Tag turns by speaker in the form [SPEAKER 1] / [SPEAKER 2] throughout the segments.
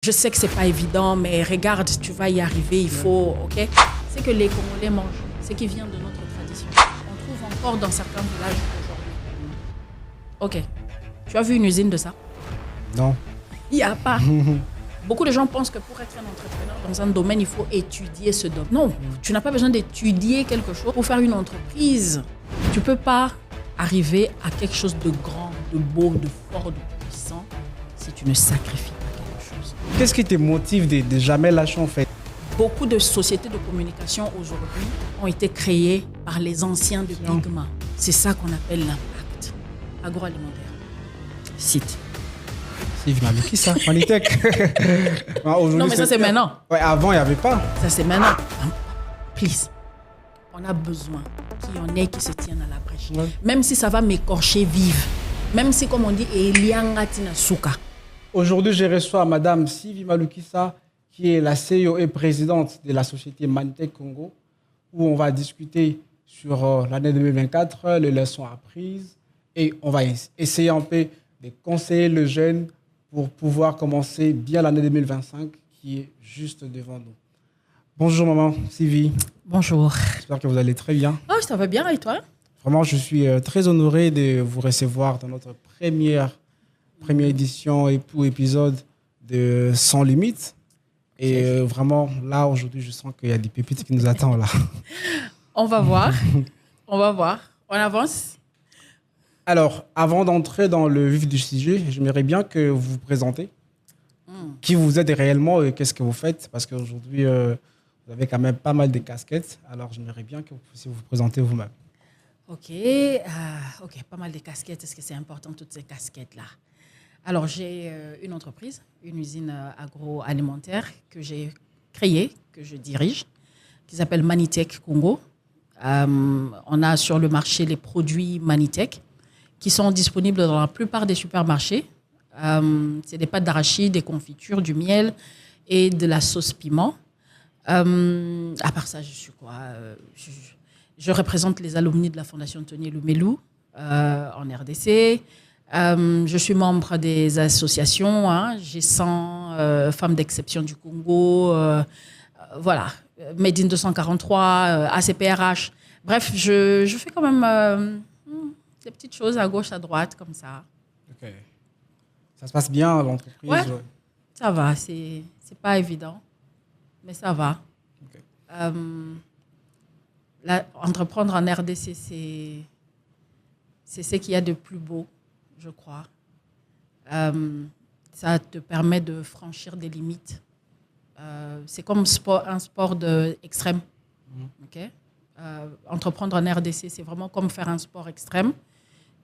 [SPEAKER 1] Je sais que c'est pas évident, mais regarde, tu vas y arriver, il faut, ok? C'est que les Congolais mangent, c'est qui vient de notre tradition. On trouve encore dans certains villages aujourd'hui. Ok. Tu as vu une usine de ça?
[SPEAKER 2] Non.
[SPEAKER 1] Il n'y a pas. Beaucoup de gens pensent que pour être un entrepreneur dans un domaine, il faut étudier ce domaine. Non, tu n'as pas besoin d'étudier quelque chose pour faire une entreprise. Tu ne peux pas arriver à quelque chose de grand, de beau, de fort, de puissant si tu ne sacrifies pas quelque chose.
[SPEAKER 2] Qu'est-ce qui te motive de jamais lâcher en fait?
[SPEAKER 1] Beaucoup de sociétés de communication aujourd'hui ont été créées par les anciens de Pigma. C'est ça qu'on appelle l'impact agroalimentaire. Cite.
[SPEAKER 2] Sylvie Maluki, ça, Manitech.
[SPEAKER 1] Non, mais ça, c'est maintenant.
[SPEAKER 2] Ouais, avant, il n'y avait pas.
[SPEAKER 1] Ça, c'est maintenant. Please. On a besoin qu'il y en ait qui se tiennent à la brèche. Ouais. Même si ça va m'écorcher vive. Même si, comme on dit, Elianga Tinasuka.
[SPEAKER 2] Aujourd'hui, je reçois Madame Sylvie Malukisa, qui est la CEO et présidente de la société Manitech Congo, où on va discuter sur l'année 2024, les leçons apprises, et on va essayer un peu de conseiller le jeune pour pouvoir commencer bien l'année 2025 qui est juste devant nous. Bonjour maman Sylvie.
[SPEAKER 1] Bonjour.
[SPEAKER 2] J'espère que vous allez très bien.
[SPEAKER 1] Oh, ça va bien et toi?
[SPEAKER 2] Vraiment, je suis très honoré de vous recevoir dans notre première édition et tout épisode de Sans Limites. Et vraiment, là, aujourd'hui, je sens qu'il y a des pépites qui nous attendent là.
[SPEAKER 1] On va voir. On va voir. On avance.
[SPEAKER 2] Alors, avant d'entrer dans le vif du sujet, j'aimerais bien que vous vous présentez. Qui vous êtes réellement et qu'est-ce que vous faites? Parce qu'aujourd'hui, vous avez quand même pas mal de casquettes. Alors, j'aimerais bien que vous puissiez vous présenter vous-même.
[SPEAKER 1] Ok, pas mal de casquettes. Est-ce que c'est important, toutes ces casquettes-là? Alors, j'ai une entreprise, une usine agroalimentaire que j'ai créée, que je dirige, qui s'appelle Manitech Congo. On a sur le marché les produits Manitech qui sont disponibles dans la plupart des supermarchés. C'est des pâtes d'arachide, des confitures, du miel et de la sauce piment. À part ça, je suis quoi? Je représente les alumni de la Fondation Tony Lumelou en RDC. Je suis membre des associations. J'ai 100 femmes d'exception du Congo. Voilà, Made in 243, ACPRH. Bref, je fais quand même des petites choses à gauche, à droite, comme ça.
[SPEAKER 2] Ok. Ça se passe bien, l'entreprise?
[SPEAKER 1] Ouais, ça va. C'est pas évident, mais ça va.
[SPEAKER 2] Okay.
[SPEAKER 1] Entreprendre en RDC, c'est ce qu'il y a de plus beau, je crois. Ça te permet de franchir des limites. C'est comme un sport extrême. Okay? Entreprendre en RDC, c'est vraiment comme faire un sport extrême.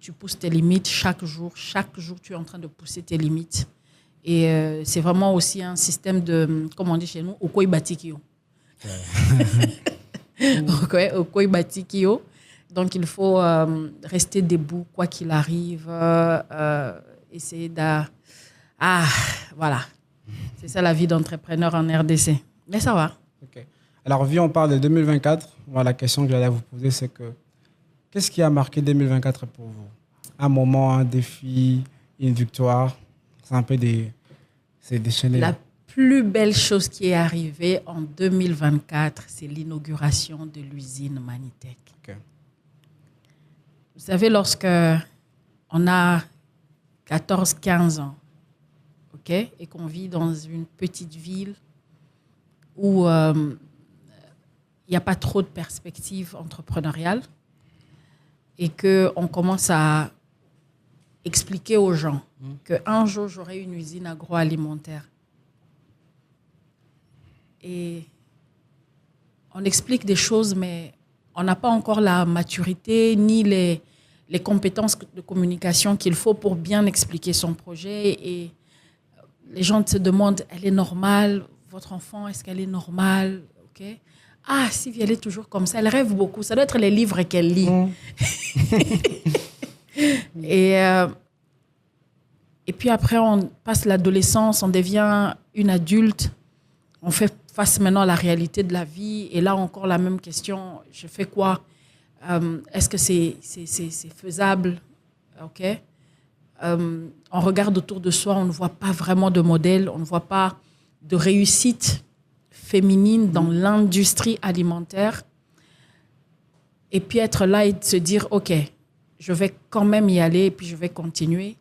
[SPEAKER 1] Tu pousses tes limites chaque jour. Chaque jour, tu es en train de pousser tes limites. Et c'est vraiment aussi un système de, comme on dit chez nous, Okoi Batikio. Okoi Batikio. Donc, il faut rester debout, quoi qu'il arrive. Essayer voilà. C'est ça la vie d'entrepreneur en RDC. Mais ça va.
[SPEAKER 2] Okay. Alors, on parle de 2024. Moi, la question que j'allais vous poser, c'est que qu'est-ce qui a marqué 2024 pour vous? Un moment, un défi, une victoire? C'est un peu c'est déchaîné.
[SPEAKER 1] La plus belle chose qui est arrivée en 2024, c'est l'inauguration de l'usine Manitech.
[SPEAKER 2] Okay.
[SPEAKER 1] Vous savez, lorsque on a 14-15 ans, okay, et qu'on vit dans une petite ville où il n'y a pas trop de perspectives entrepreneuriales et qu'on commence à expliquer aux gens qu'un jour, j'aurai une usine agroalimentaire. Et on explique des choses, mais on n'a pas encore la maturité ni les compétences de communication qu'il faut pour bien expliquer son projet. Et les gens se demandent, elle est normale? Votre enfant, est-ce qu'elle est normale? Okay. Ah, Sylvie, elle est toujours comme ça. Elle rêve beaucoup. Ça doit être les livres qu'elle lit. Et puis après, on passe l'adolescence, on devient une adulte. On fait face maintenant à la réalité de la vie. Et là, encore la même question. Je fais quoi? Est-ce que c'est faisable? Okay. On regarde autour de soi, on ne voit pas vraiment de modèle. On ne voit pas de réussite féminine dans l'industrie alimentaire. Et puis être là et se dire, OK, je vais quand même y aller et puis je vais continuer.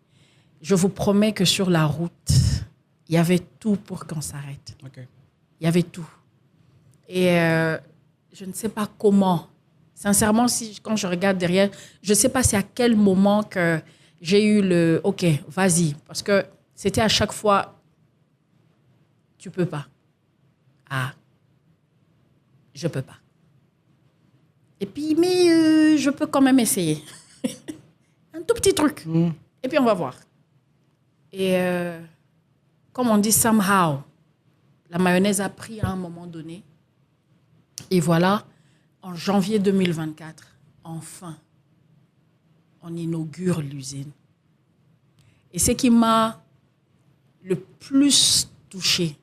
[SPEAKER 1] Je vous promets que sur la route, il y avait tout pour qu'on s'arrête.
[SPEAKER 2] Okay.
[SPEAKER 1] Il y avait tout. Et je ne sais pas comment. Sincèrement, quand je regarde derrière, je ne sais pas c'est à quel moment que j'ai eu le « OK, vas-y ». Parce que c'était à chaque fois « tu ne peux pas ». Ah, je ne peux pas. Et puis, mais je peux quand même essayer. Un tout petit truc. Et puis, on va voir. Et comme on dit, somehow, la mayonnaise a pris à un moment donné. Et voilà, en janvier 2024, enfin, on inaugure l'usine. Et ce qui m'a le plus touchée,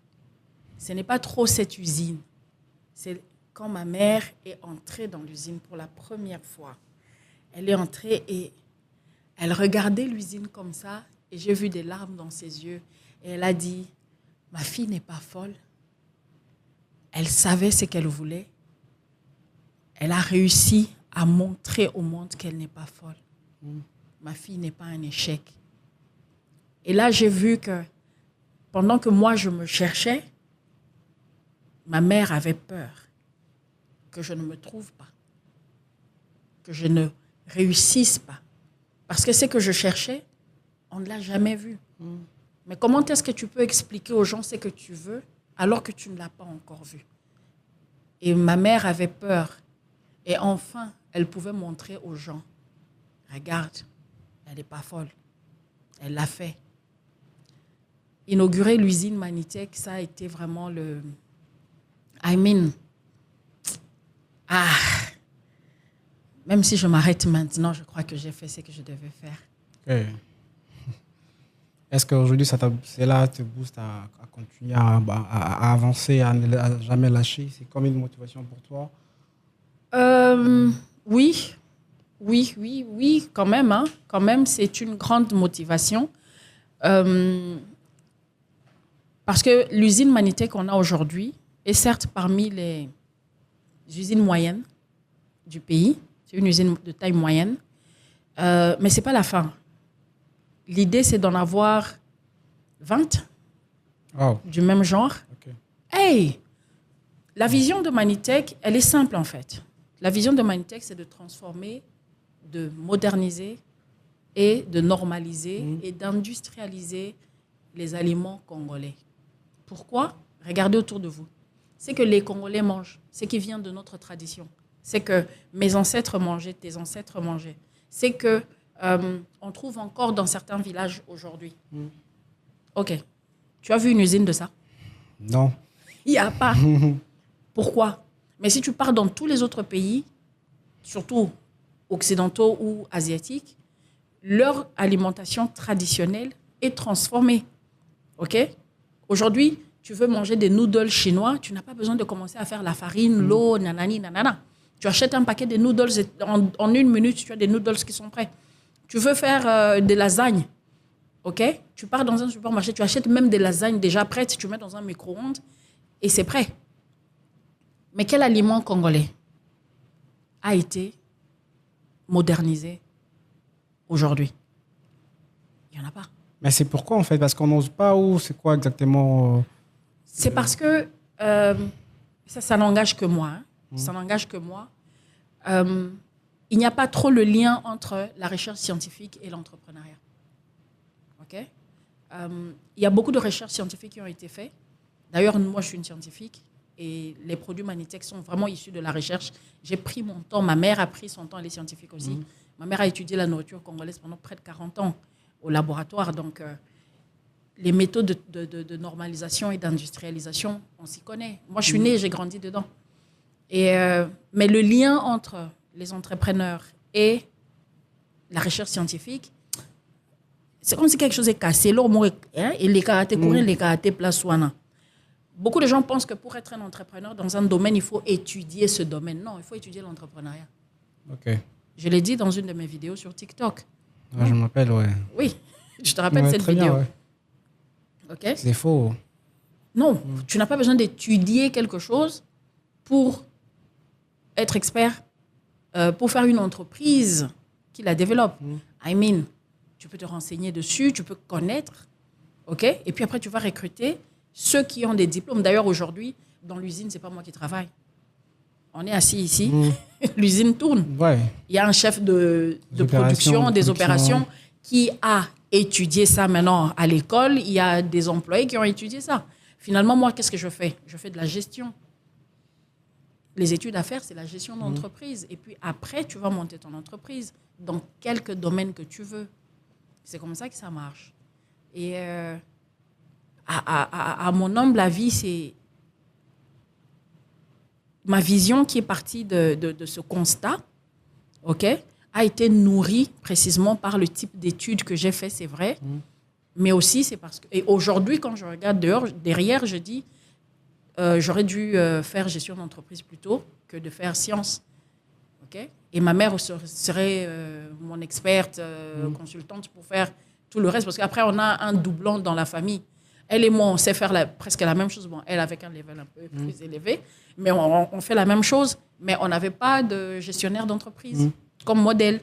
[SPEAKER 1] ce n'est pas trop cette usine. C'est quand ma mère est entrée dans l'usine pour la première fois. Elle est entrée et elle regardait l'usine comme ça et j'ai vu des larmes dans ses yeux. Et elle a dit, ma fille n'est pas folle. Elle savait ce qu'elle voulait. Elle a réussi à montrer au monde qu'elle n'est pas folle. Ma fille n'est pas un échec. Et là, j'ai vu que pendant que moi, je me cherchais, ma mère avait peur que je ne me trouve pas, que je ne réussisse pas. Parce que ce que je cherchais, on ne l'a jamais vu. Mais comment est-ce que tu peux expliquer aux gens ce que tu veux alors que tu ne l'as pas encore vu? Et ma mère avait peur. Et enfin, elle pouvait montrer aux gens, regarde, elle n'est pas folle. Elle l'a fait. Inaugurer l'usine Manitech, ça a été vraiment le... Même si je m'arrête maintenant, je crois que j'ai fait ce que je devais faire.
[SPEAKER 2] Okay. Est-ce qu'aujourd'hui, cela te booste à continuer à avancer, à ne jamais lâcher? C'est comme une motivation pour toi?
[SPEAKER 1] Oui, quand même. Hein. Quand même, c'est une grande motivation. Parce que l'usine Manitech qu'on a aujourd'hui est certes parmi les usines moyennes du pays. C'est une usine de taille moyenne. Mais ce n'est pas la fin. L'idée, c'est d'en avoir 20 du même genre.
[SPEAKER 2] Okay.
[SPEAKER 1] Hey! La vision de Manitech, elle est simple en fait. La vision de Manitech, c'est de transformer, de moderniser et de normaliser et d'industrialiser les aliments congolais. Pourquoi? Regardez autour de vous. C'est que les Congolais mangent, c'est qui vient de notre tradition. C'est que mes ancêtres mangeaient, tes ancêtres mangeaient. C'est que on trouve encore dans certains villages aujourd'hui. OK. Tu as vu une usine de ça?
[SPEAKER 2] Non.
[SPEAKER 1] Il n'y a pas. Pourquoi? Mais si tu pars dans tous les autres pays, surtout occidentaux ou asiatiques, leur alimentation traditionnelle est transformée. OK? Aujourd'hui, tu veux manger des noodles chinois, tu n'as pas besoin de commencer à faire la farine, l'eau, nanani, nanana. Tu achètes un paquet de noodles et en 1 minute, tu as des noodles qui sont prêts. Tu veux faire des lasagnes, OK? Tu pars dans un supermarché, tu achètes même des lasagnes déjà prêtes, tu mets dans un micro-ondes et c'est prêt. Mais quel aliment congolais a été modernisé aujourd'hui? Il n'y en a pas.
[SPEAKER 2] Mais c'est pourquoi, en fait? Parce qu'on n'ose pas ou c'est quoi exactement?
[SPEAKER 1] C'est parce que ça n'engage que moi. Hein. Ça n'engage que moi. Il n'y a pas trop le lien entre la recherche scientifique et l'entrepreneuriat. OK? Il y a beaucoup de recherches scientifiques qui ont été faites. D'ailleurs, moi, je suis une scientifique et les produits Manitech sont vraiment issus de la recherche. J'ai pris mon temps. Ma mère a pris son temps, elle est scientifique aussi. Ma mère a étudié la nourriture congolaise pendant près de 40 ans au laboratoire. Donc, les méthodes de normalisation et d'industrialisation, on s'y connaît. Moi, je suis née, j'ai grandi dedans. Mais le lien entre les entrepreneurs et la recherche scientifique, c'est comme si quelque chose est cassé. Et les karatés courants, les karatés place. Beaucoup de gens pensent que pour être un entrepreneur dans un domaine, il faut étudier ce domaine. Non, il faut étudier l'entrepreneuriat.
[SPEAKER 2] OK.
[SPEAKER 1] Je l'ai dit dans une de mes vidéos sur TikTok.
[SPEAKER 2] Je m'appelle, ouais.
[SPEAKER 1] Oui, je te rappelle cette
[SPEAKER 2] très
[SPEAKER 1] vidéo.
[SPEAKER 2] Bien, ouais.
[SPEAKER 1] OK?
[SPEAKER 2] C'est faux.
[SPEAKER 1] Non, tu n'as pas besoin d'étudier quelque chose pour être expert, pour faire une entreprise qui la développe. Tu peux te renseigner dessus, tu peux connaître, ok? Et puis après, tu vas recruter ceux qui ont des diplômes. D'ailleurs, aujourd'hui, dans l'usine, c'est pas moi qui travaille. On est assis ici, l'usine tourne.
[SPEAKER 2] Ouais.
[SPEAKER 1] Il y a un chef de production, des opérations qui a étudié ça maintenant à l'école. Il y a des employés qui ont étudié ça. Finalement, moi, qu'est-ce que je fais? Je fais de la gestion. Les études à faire, c'est la gestion d'entreprise. Et puis après, tu vas monter ton entreprise dans quelques domaines que tu veux. C'est comme ça que ça marche. Et à mon humble avis, c'est ma vision qui est partie de ce constat, ok, a été nourrie précisément par le type d'études que j'ai fait, c'est vrai. Mais aussi, c'est parce que... Et aujourd'hui, quand je regarde derrière, je dis, j'aurais dû faire gestion d'entreprise plutôt que de faire sciences. Okay? Et ma mère serait mon experte consultante pour faire tout le reste. Parce qu'après, on a un doublon dans la famille. Elle et moi, on sait faire presque la même chose. Bon, elle avec un level un peu plus élevé. Mais on fait la même chose. Mais on n'avait pas de gestionnaire d'entreprise comme modèle.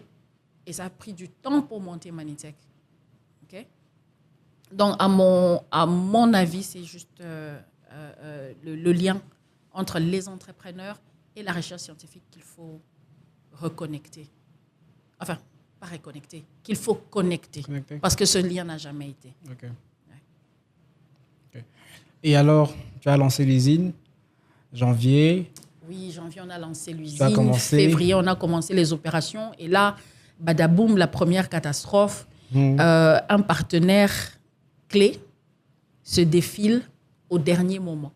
[SPEAKER 1] Et ça a pris du temps pour monter Manitech. Okay? Donc, à mon avis, c'est juste le lien entre les entrepreneurs et la recherche scientifique qu'il faut reconnecter. Enfin, pas reconnecter, qu'il faut connecter. Parce que ce lien n'a jamais été.
[SPEAKER 2] Okay. Et alors, tu as lancé l'usine, janvier.
[SPEAKER 1] Oui, janvier, on a lancé l'usine. Février, on a commencé les opérations. Et là, badaboum, la première catastrophe. Un partenaire clé se défile au dernier moment.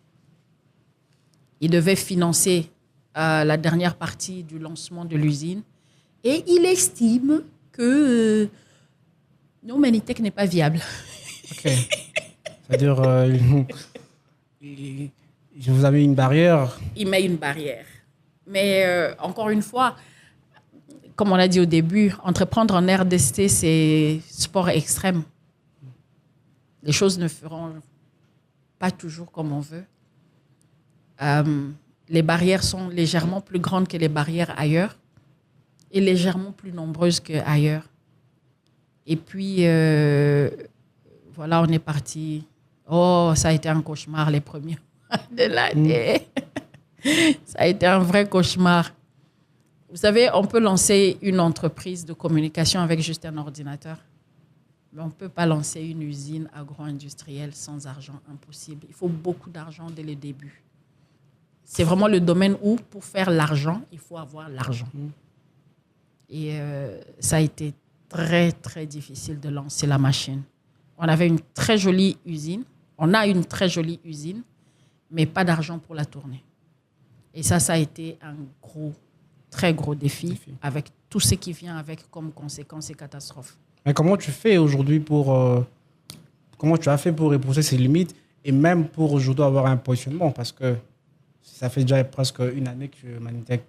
[SPEAKER 1] Il devait financer la dernière partie du lancement de l'usine et il estime que Manitech n'est pas viable.
[SPEAKER 2] Ok. C'est-à-dire, je vous avais mis une barrière.
[SPEAKER 1] Il met une barrière. Mais encore une fois, comme on a dit au début, entreprendre en RDC, c'est sport extrême. Les choses ne feront pas toujours comme on veut. Les barrières sont légèrement plus grandes que les barrières ailleurs et légèrement plus nombreuses qu'ailleurs. Et puis, voilà, on est parti. Oh, ça a été un cauchemar les premiers mois de l'année. Ça a été un vrai cauchemar. Vous savez, on peut lancer une entreprise de communication avec juste un ordinateur. Mais on ne peut pas lancer une usine agro-industrielle sans argent, impossible. Il faut beaucoup d'argent dès le début. C'est vraiment le domaine où, pour faire l'argent, il faut avoir l'argent. Et ça a été très, très difficile de lancer la machine. On avait une très jolie usine. On a une très jolie usine, mais pas d'argent pour la tourner. Et ça a été un très gros défi avec tout ce qui vient avec comme conséquence et catastrophe.
[SPEAKER 2] Mais comment tu fais aujourd'hui comment tu as fait pour repousser ces limites et même pour aujourd'hui avoir un positionnement? Parce que ça fait déjà presque une année que Manitech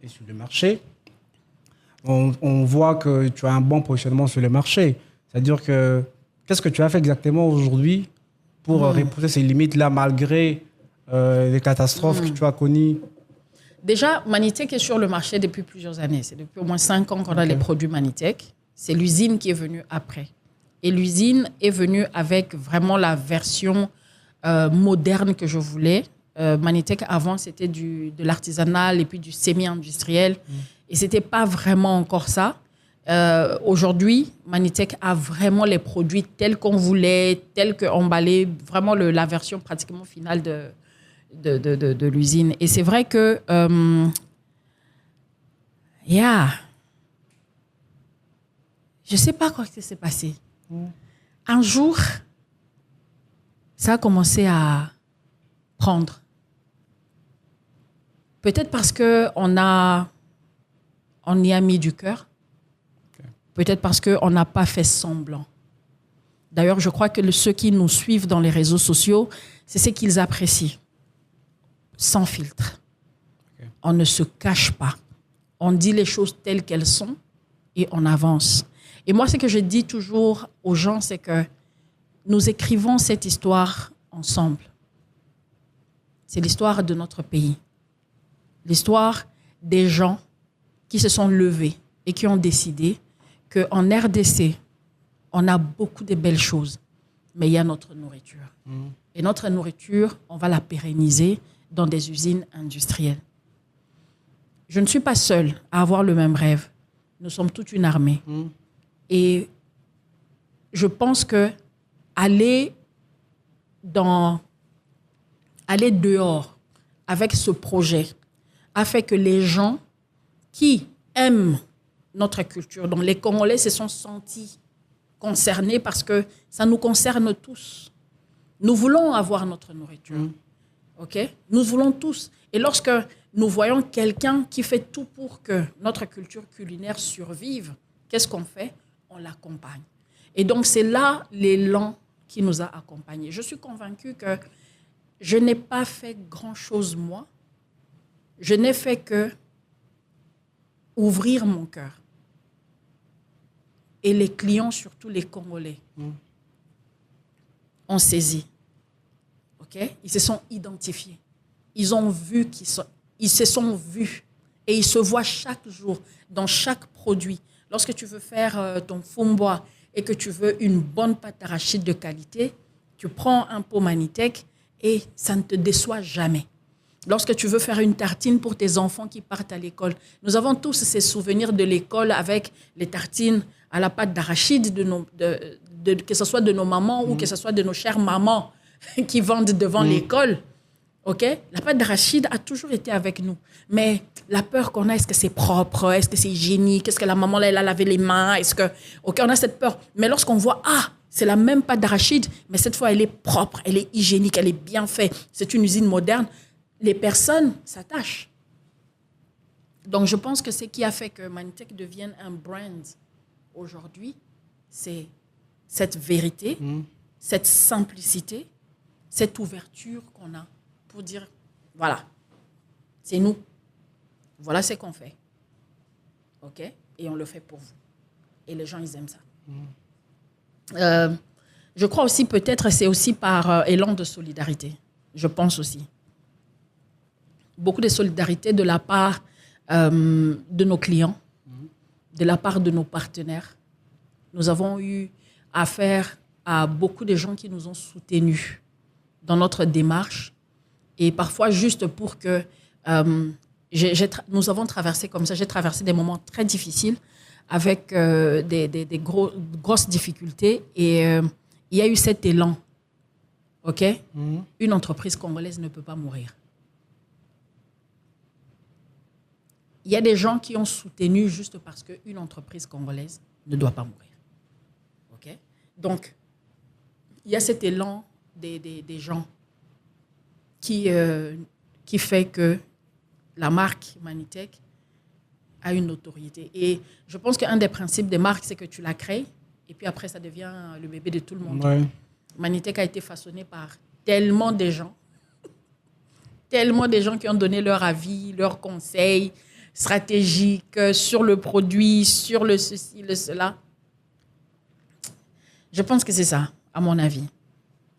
[SPEAKER 2] est sur le marché. On voit que tu as un bon positionnement sur le marché. C'est-à-dire que qu'est-ce que tu as fait exactement aujourd'hui pour repousser ces limites-là malgré les catastrophes que tu as connues?
[SPEAKER 1] Déjà, Manitech est sur le marché depuis plusieurs années. C'est depuis au moins 5 ans qu'on a les produits Manitech. C'est l'usine qui est venue après. Et l'usine est venue avec vraiment la version moderne que je voulais. Manitech, avant, c'était de l'artisanal et puis du semi-industriel. Et ce n'était pas vraiment encore ça. Aujourd'hui, Manitech a vraiment les produits tels qu'on voulait, tels qu'emballés, vraiment la version pratiquement finale de l'usine. Et c'est vrai que... je ne sais pas quoi s'est passé. Un jour, ça a commencé à prendre. Peut-être parce qu'on y a mis du cœur. Peut-être parce qu'on n'a pas fait semblant. D'ailleurs, je crois que ceux qui nous suivent dans les réseaux sociaux, c'est ce qu'ils apprécient. Sans filtre. On ne se cache pas. On dit les choses telles qu'elles sont et on avance. Et moi, ce que je dis toujours aux gens, c'est que nous écrivons cette histoire ensemble. c'est l'histoire de notre pays. L'histoire des gens qui se sont levés et qui ont décidé qu'en RDC, on a beaucoup de belles choses, mais il y a notre nourriture. Et notre nourriture, on va la pérenniser dans des usines industrielles. Je ne suis pas seule à avoir le même rêve. Nous sommes toute une armée. Et je pense que aller dehors avec ce projet a fait que les gens qui aiment notre culture, dont les Congolais se sont sentis concernés parce que ça nous concerne tous. Nous voulons avoir notre nourriture. OK? Nous voulons tous. Et lorsque nous voyons quelqu'un qui fait tout pour que notre culture culinaire survive, qu'est-ce qu'on fait? On l'accompagne. Et donc, c'est là l'élan qui nous a accompagnés. Je suis convaincue que je n'ai pas fait grand-chose, moi. Je n'ai fait que ouvrir mon cœur. Et les clients, surtout les Congolais, ont saisi. Okay? Ils se sont identifiés. Ils ont vu ils se sont vus. Et ils se voient chaque jour, dans chaque produit. Lorsque tu veux faire ton fumboa et que tu veux une bonne pâte d'arachide de qualité, tu prends un pot Manitec et ça ne te déçoit jamais. Lorsque tu veux faire une tartine pour tes enfants qui partent à l'école, nous avons tous ces souvenirs de l'école avec les tartines à la pâte d'arachide, que ce soit de nos mamans ou que ce soit de nos chères mamans qui vendent devant l'école. Okay? La pâte d'arachide a toujours été avec nous. Mais la peur qu'on a, est-ce que c'est propre? Est-ce que c'est hygiénique? Est-ce que la maman, là, elle a lavé les mains? Okay, on a cette peur. Mais lorsqu'on voit, c'est la même pâte d'arachide, mais cette fois, elle est propre, elle est hygiénique, elle est bien faite. C'est une usine moderne. Les personnes s'attachent. Donc, je pense que ce qui a fait que Manitec devienne un brand aujourd'hui, c'est cette vérité, cette simplicité, cette ouverture qu'on a pour dire, voilà, c'est nous. Voilà ce qu'on fait. OK? Et on le fait pour vous. Et les gens, ils aiment ça. Je crois aussi, peut-être, c'est aussi par élan de solidarité. Je pense aussi. Beaucoup de solidarité de la part de nos clients, de la part de nos partenaires. Nous avons eu affaire à beaucoup de gens qui nous ont soutenus dans notre démarche. Et parfois, juste pour que... nous avons traversé comme ça, j'ai traversé des moments très difficiles avec des grosses difficultés. Et il y a eu cet élan. OK? Une entreprise congolaise ne peut pas mourir. Il y a des gens qui ont soutenu juste parce qu'une entreprise congolaise ne doit pas mourir. OK? Donc, il y a cet élan des gens qui fait que la marque Manitec a une notoriété. Et je pense qu'un des principes des marques, c'est que tu la crées et puis après, ça devient le bébé de tout le monde. Ouais. Manitec a été façonné par tellement de gens qui ont donné leur avis, leurs conseils stratégiques sur le produit, sur le ceci, le cela. Je pense que c'est ça, à mon avis.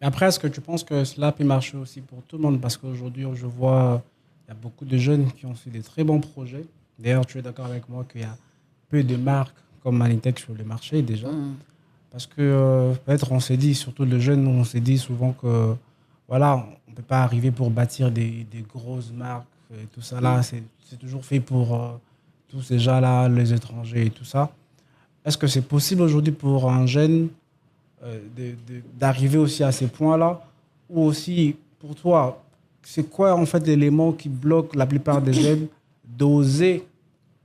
[SPEAKER 2] Et après, est-ce que tu penses que cela peut marcher aussi pour tout le monde? Parce qu'aujourd'hui, je vois, il y a beaucoup de jeunes qui ont fait des très bons projets. D'ailleurs, tu es d'accord avec moi qu'il y a peu de marques comme Manitec sur le marché déjà. Parce que peut-être on s'est dit, surtout les jeunes, on s'est dit souvent que voilà, on ne peut pas arriver pour bâtir des grosses marques et tout ça là. C'est toujours fait pour tous ces gens-là, les étrangers et tout ça. Est-ce que c'est possible aujourd'hui pour un jeune d'arriver aussi à ces points-là? Ou aussi, pour toi, c'est quoi en fait l'élément qui bloque la plupart des jeunes d'oser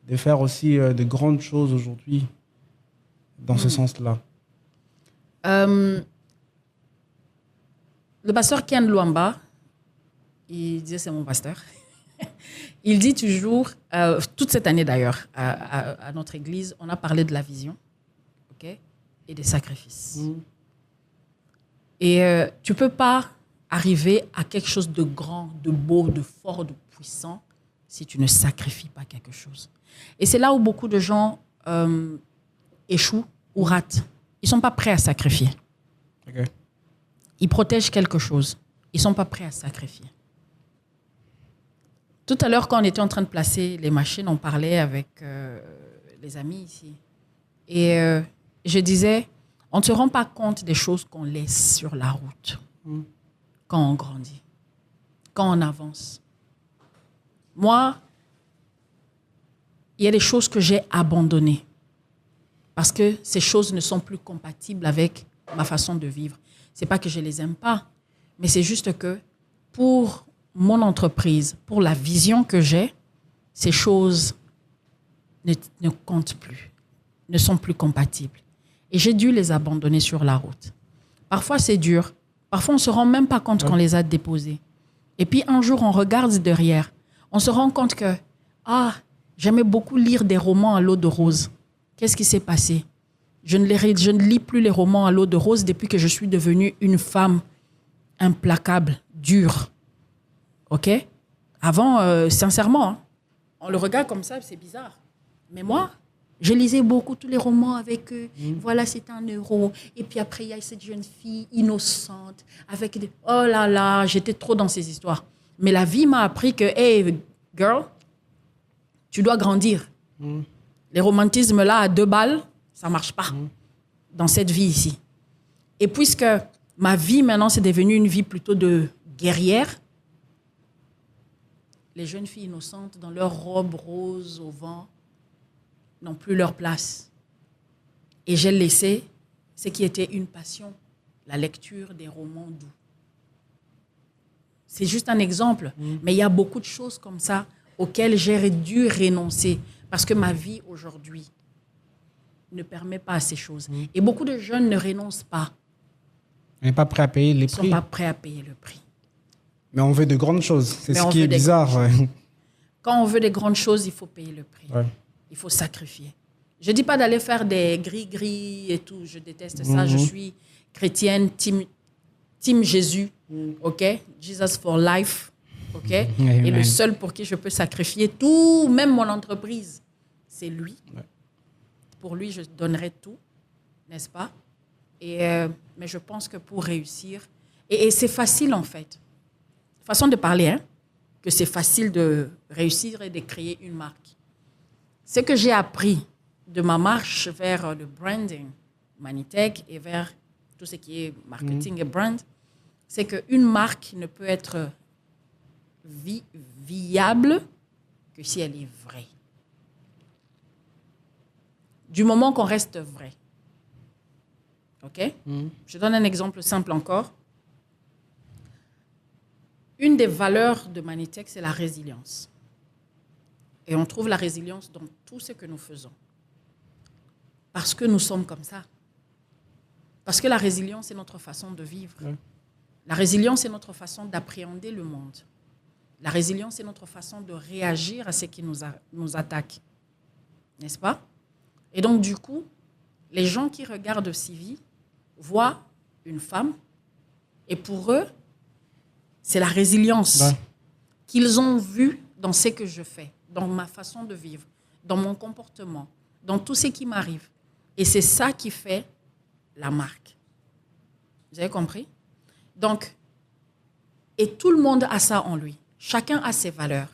[SPEAKER 2] de faire aussi de grandes choses aujourd'hui dans ce sens-là?
[SPEAKER 1] Le pasteur Ken Luamba, il disait, c'est mon pasteur, il dit toujours, toute cette année d'ailleurs, à notre église, on a parlé de la vision, okay, et des sacrifices. Et tu ne peux pas arriver à quelque chose de grand, de beau, de fort, de puissant, si tu ne sacrifies pas quelque chose. Et c'est là où beaucoup de gens échouent ou ratent. Ils ne sont pas prêts à sacrifier. Okay. Ils protègent quelque chose. Ils ne sont pas prêts à sacrifier. Tout à l'heure, quand on était en train de placer les machines, on parlait avec les amis ici. Et je disais, on ne se rend pas compte des choses qu'on laisse sur la route quand on grandit, quand on avance. Moi, il y a des choses que j'ai abandonnées parce que ces choses ne sont plus compatibles avec ma façon de vivre. Ce n'est pas que je ne les aime pas, mais c'est juste que pour mon entreprise, pour la vision que j'ai, ces choses ne comptent plus, ne sont plus compatibles. Et j'ai dû les abandonner sur la route. Parfois, c'est dur. Parfois, on ne se rend même pas compte qu'on les a déposés. Et puis, un jour, on regarde derrière. On se rend compte que, j'aimais beaucoup lire des romans à l'eau de rose. Qu'est-ce qui s'est passé? Je ne lis plus les romans à l'eau de rose depuis que je suis devenue une femme implacable, dure. OK? Avant, sincèrement, on le regarde comme ça, c'est bizarre. Mais moi, je lisais beaucoup tous les romans avec voilà, c'est un euro. Et puis après, il y a cette jeune fille innocente. Avec des... Oh là là, j'étais trop dans ces histoires. Mais la vie m'a appris que, hey, girl, tu dois grandir. Les romantismes là, à 2 balles, ça ne marche pas dans cette vie ici. Et puisque ma vie, maintenant, c'est devenu une vie plutôt de guerrière, les jeunes filles innocentes, dans leurs robes roses au vent, n'ont plus leur place. Et j'ai laissé ce qui était une passion, la lecture des romans doux. C'est juste un exemple, mais il y a beaucoup de choses comme ça auxquelles j'ai dû renoncer parce que ma vie aujourd'hui ne permet pas à ces choses. Et beaucoup de jeunes ne renoncent pas.
[SPEAKER 2] On n'est pas prêt à payer les prix.
[SPEAKER 1] Ils ne sont pas prêts à payer le prix.
[SPEAKER 2] Mais on veut de grandes choses. C'est ce qui est bizarre. Ouais.
[SPEAKER 1] Quand on veut des grandes choses, il faut payer le prix.
[SPEAKER 2] Ouais.
[SPEAKER 1] Il faut sacrifier. Je ne dis pas d'aller faire des gris-gris et tout. Je déteste ça. Je suis chrétienne, team Jésus. OK? Jesus for life. OK? Et le seul pour qui je peux sacrifier tout, même mon entreprise, c'est lui. Ouais. Pour lui, je donnerai tout. N'est-ce pas? Mais je pense que pour réussir... Et c'est facile, en fait. Façon de parler, hein? Que c'est facile de réussir et de créer une marque. Ce que j'ai appris de ma marche vers le branding Manitech et vers tout ce qui est marketing et brand, c'est qu'une marque ne peut être viable que si elle est vraie. Du moment qu'on reste vrai. OK? Je donne un exemple simple encore. Une des valeurs de Manitech, c'est la résilience. Et on trouve la résilience dans tout ce que nous faisons. Parce que nous sommes comme ça. Parce que la résilience, c'est notre façon de vivre. Ouais. La résilience, c'est notre façon d'appréhender le monde. La résilience, c'est notre façon de réagir à ce qui nous attaque. N'est-ce pas? Et donc, du coup, les gens qui regardent Sylvie voient une femme et pour eux, c'est la résilience qu'ils ont vue dans ce que je fais, dans ma façon de vivre, dans mon comportement, dans tout ce qui m'arrive. Et c'est ça qui fait la marque. Vous avez compris? Donc, et tout le monde a ça en lui. Chacun a ses valeurs.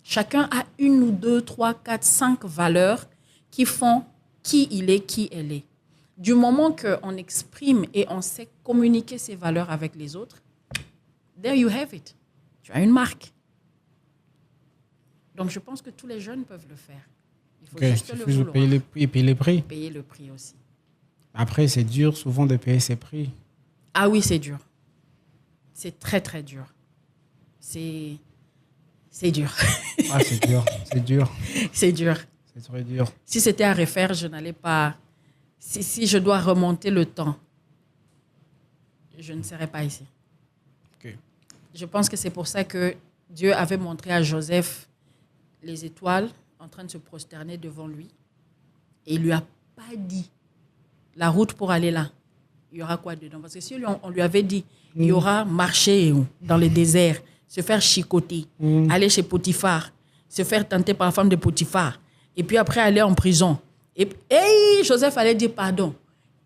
[SPEAKER 1] Chacun a 1 ou 2, 3, 4, 5 valeurs qui font qui il est, qui elle est. Du moment qu'on exprime et on sait communiquer ces valeurs avec les autres, there you have it. Tu as une marque. Donc, je pense que tous les jeunes peuvent le faire. Il faut juste le vouloir.
[SPEAKER 2] Payer les prix.
[SPEAKER 1] Payer le prix aussi.
[SPEAKER 2] Après, c'est dur souvent de payer ces prix.
[SPEAKER 1] Ah oui, c'est dur. C'est très, très dur. C'est dur.
[SPEAKER 2] Ah, c'est dur. C'est dur.
[SPEAKER 1] C'est dur.
[SPEAKER 2] C'est très dur.
[SPEAKER 1] Si c'était à refaire, je n'allais pas... Si je dois remonter le temps, je ne serais pas ici.
[SPEAKER 2] Okay.
[SPEAKER 1] Je pense que c'est pour ça que Dieu avait montré à Joseph les étoiles en train de se prosterner devant lui. Et il ne lui a pas dit la route pour aller là. Il y aura quoi dedans? Parce que si on lui avait dit, il y aura marcher dans le désert, se faire chicoter, aller chez Potiphar, se faire tenter par la femme de Potiphar, et puis après aller en prison. Et Joseph allait dire, pardon,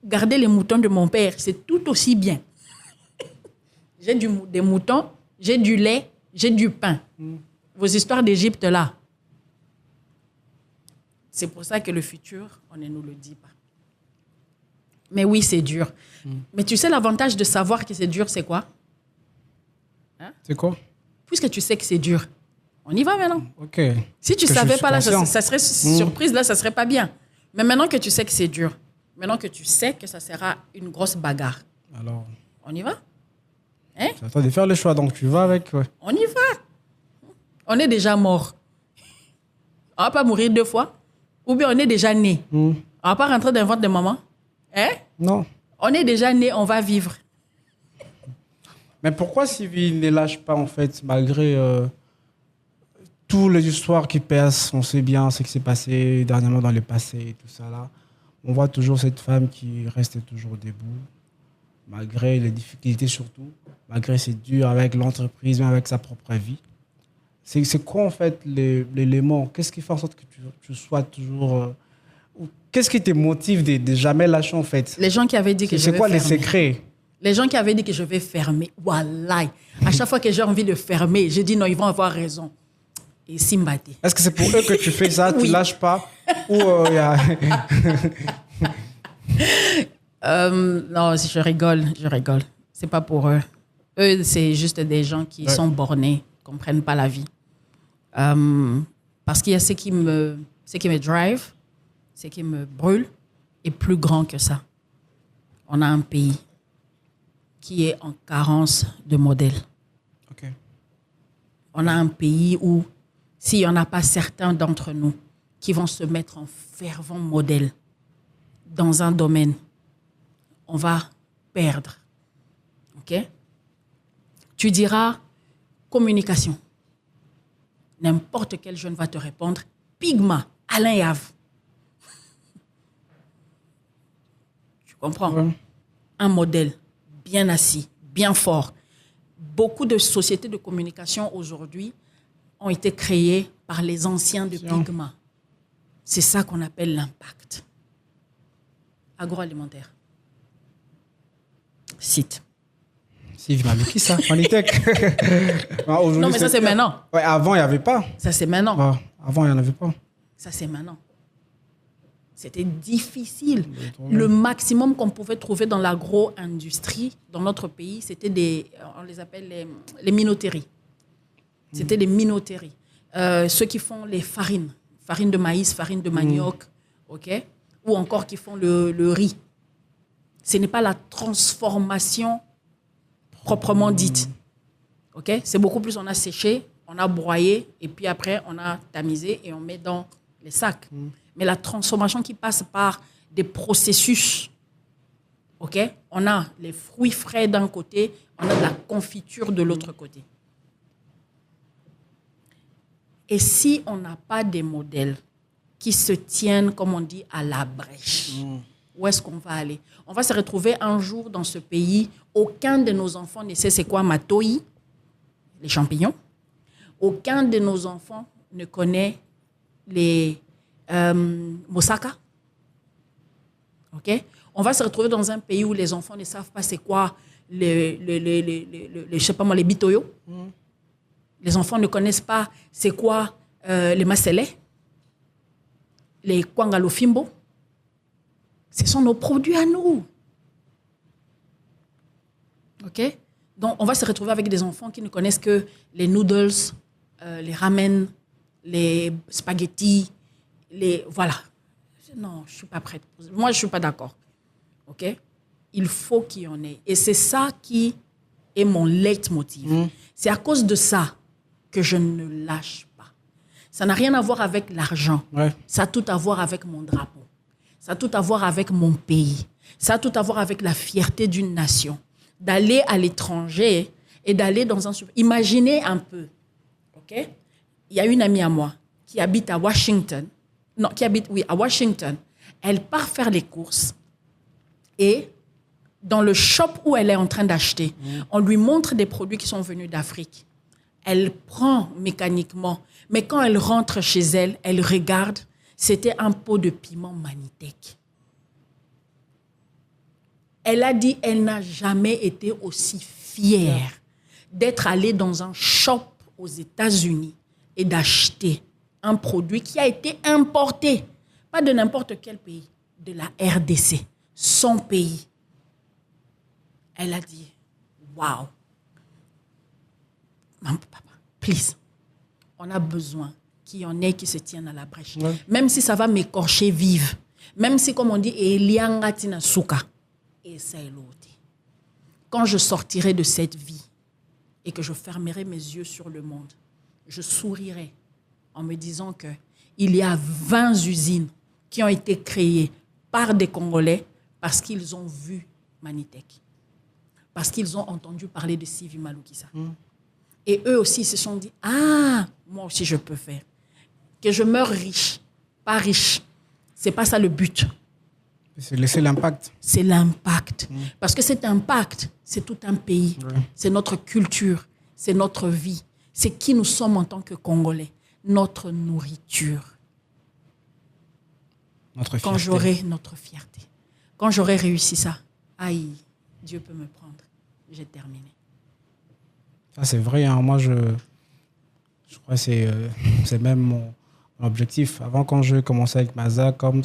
[SPEAKER 1] garder les moutons de mon père, c'est tout aussi bien. J'ai des moutons, j'ai du lait, j'ai du pain. Vos histoires d'Égypte, là. C'est pour ça que le futur, on ne nous le dit pas. Mais oui, c'est dur. Mais tu sais, l'avantage de savoir que c'est dur, c'est quoi? Hein?
[SPEAKER 2] C'est quoi?
[SPEAKER 1] Puisque tu sais que c'est dur, on y va maintenant.
[SPEAKER 2] Ok.
[SPEAKER 1] Si tu ne savais pas, là, ça serait surprise, là, ça ne serait pas bien. Mais maintenant que tu sais que c'est dur, maintenant que tu sais que ça sera une grosse bagarre,
[SPEAKER 2] alors,
[SPEAKER 1] on y va? Hein?
[SPEAKER 2] c'est à toi de faire le choix, donc tu vas avec. Ouais.
[SPEAKER 1] On y va. On est déjà mort. On ne va pas mourir 2 fois. Ou bien on est déjà né. On ne va pas rentrer dans le ventre de maman. Hein?
[SPEAKER 2] Non.
[SPEAKER 1] On est déjà né, on va vivre.
[SPEAKER 2] Mais pourquoi Sylvie ne lâche pas, en fait, malgré toutes les histoires qui passent, on sait bien ce qui s'est passé dernièrement dans le passé et tout ça là. On voit toujours cette femme qui reste toujours debout, malgré les difficultés surtout, malgré c'est dur avec l'entreprise, même avec sa propre vie. C'est quoi, en fait, l'élément? Qu'est-ce qui fait en sorte que tu sois toujours... qu'est-ce qui te motive de jamais lâcher, en fait?
[SPEAKER 1] Les gens qui avaient dit que je vais fermer.
[SPEAKER 2] C'est quoi les secrets?
[SPEAKER 1] Les gens qui avaient dit que je vais fermer. Wallahi. À chaque fois que j'ai envie de fermer, je dis non, ils vont avoir raison. Et Simbati.
[SPEAKER 2] Est-ce que c'est pour eux que tu fais ça? Tu
[SPEAKER 1] Oui.
[SPEAKER 2] lâches pas? Ou
[SPEAKER 1] non, je rigole. C'est pas pour eux. Eux, c'est juste des gens qui sont bornés, comprennent pas la vie. Parce qu'il y a ce qui me drive, ce qui me brûle, est plus grand que ça. On a un pays qui est en carence de modèles.
[SPEAKER 2] Okay.
[SPEAKER 1] On a un pays où, s'il n'y en a pas certains d'entre nous qui vont se mettre en fervent modèle dans un domaine, on va perdre. OK? Tu diras communication. N'importe quel jeune va te répondre Pigma, Alain Yave. Tu comprends?
[SPEAKER 2] Ouais.
[SPEAKER 1] Un modèle bien assis, bien fort. Beaucoup de sociétés de communication aujourd'hui ont été créées par les anciens de Pigma. C'est ça qu'on appelle l'impact. Agroalimentaire. Site.
[SPEAKER 2] Sylvie Malouki, Manitech.
[SPEAKER 1] Non, mais ça, c'est maintenant.
[SPEAKER 2] Ouais, avant, il n'y avait pas.
[SPEAKER 1] Ça, c'est maintenant.
[SPEAKER 2] Ah, avant, il n'y en avait pas.
[SPEAKER 1] Ça, c'est maintenant. C'était difficile. Le maximum qu'on pouvait trouver dans l'agro-industrie, dans notre pays, c'était on les appelle les minoteries. C'était des minoteries. Ceux qui font les farines de maïs, farine de manioc, ok, ou encore qui font le riz. Ce n'est pas la transformation proprement dite. Ok, c'est beaucoup plus, on a séché, on a broyé, et puis après, on a tamisé et on met dans les sacs. Mais la transformation qui passe par des processus, ok, on a les fruits frais d'un côté, on a de la confiture de l'autre côté. Et si on n'a pas des modèles qui se tiennent, comme on dit, à la brèche, où est-ce qu'on va aller? On va se retrouver un jour dans ce pays, aucun de nos enfants ne sait c'est quoi matoi, les champignons. Aucun de nos enfants ne connaît les moussaka. Okay? On va se retrouver dans un pays où les enfants ne savent pas c'est quoi je sais pas moi, les bitoyo. Les enfants ne connaissent pas c'est quoi les maselé, les kwangalofimbo. Ce sont nos produits à nous. OK? Donc, on va se retrouver avec des enfants qui ne connaissent que les noodles, les ramen, les spaghettis, voilà. Non, je ne suis pas prête. Moi, je ne suis pas d'accord. OK? Il faut qu'il y en ait. Et c'est ça qui est mon leitmotiv. C'est à cause de ça que je ne lâche pas. Ça n'a rien à voir avec l'argent.
[SPEAKER 2] Ouais.
[SPEAKER 1] Ça a tout à voir avec mon drapeau. Ça a tout à voir avec mon pays. Ça a tout à voir avec la fierté d'une nation. D'aller à l'étranger et d'aller dans un... Imaginez un peu, ok? Il y a une amie à moi qui habite à Washington. Non, à Washington. Elle part faire les courses et dans le shop où elle est en train d'acheter, on lui montre des produits qui sont venus d'Afrique. Elle prend mécaniquement, mais quand elle rentre chez elle, elle regarde, c'était un pot de piment Manitech. Elle a dit qu'elle n'a jamais été aussi fière d'être allée dans un shop aux États-Unis et d'acheter un produit qui a été importé, pas de n'importe quel pays, de la RDC, son pays. Elle a dit, waouh, papa, please, on a besoin qu'il y en ait qui se tiennent à la brèche. Ouais. Même si ça va m'écorcher vive, même si, comme on dit, Eliangatina Souka, et ça est l'autre. Quand je sortirai de cette vie et que je fermerai mes yeux sur le monde, je sourirai en me disant qu'il y a 20 usines qui ont été créées par des Congolais parce qu'ils ont vu Manitech, parce qu'ils ont entendu parler de Sylvie Malukisa. Et eux aussi se sont dit, ah, moi aussi je peux faire. Que je meure riche, pas riche. Ce n'est pas ça le but.
[SPEAKER 2] C'est laisser l'impact.
[SPEAKER 1] C'est l'impact. Parce que cet impact, c'est tout un pays. C'est notre culture, c'est notre vie. C'est qui nous sommes en tant que Congolais. Notre nourriture.
[SPEAKER 2] Notre fierté.
[SPEAKER 1] Quand j'aurai notre fierté. Quand j'aurai réussi ça, aïe, Dieu peut me prendre. J'ai terminé.
[SPEAKER 2] Ça, c'est vrai. Hein. Moi, je crois que c'est même mon objectif. Avant, quand je commençais avec Maza, comme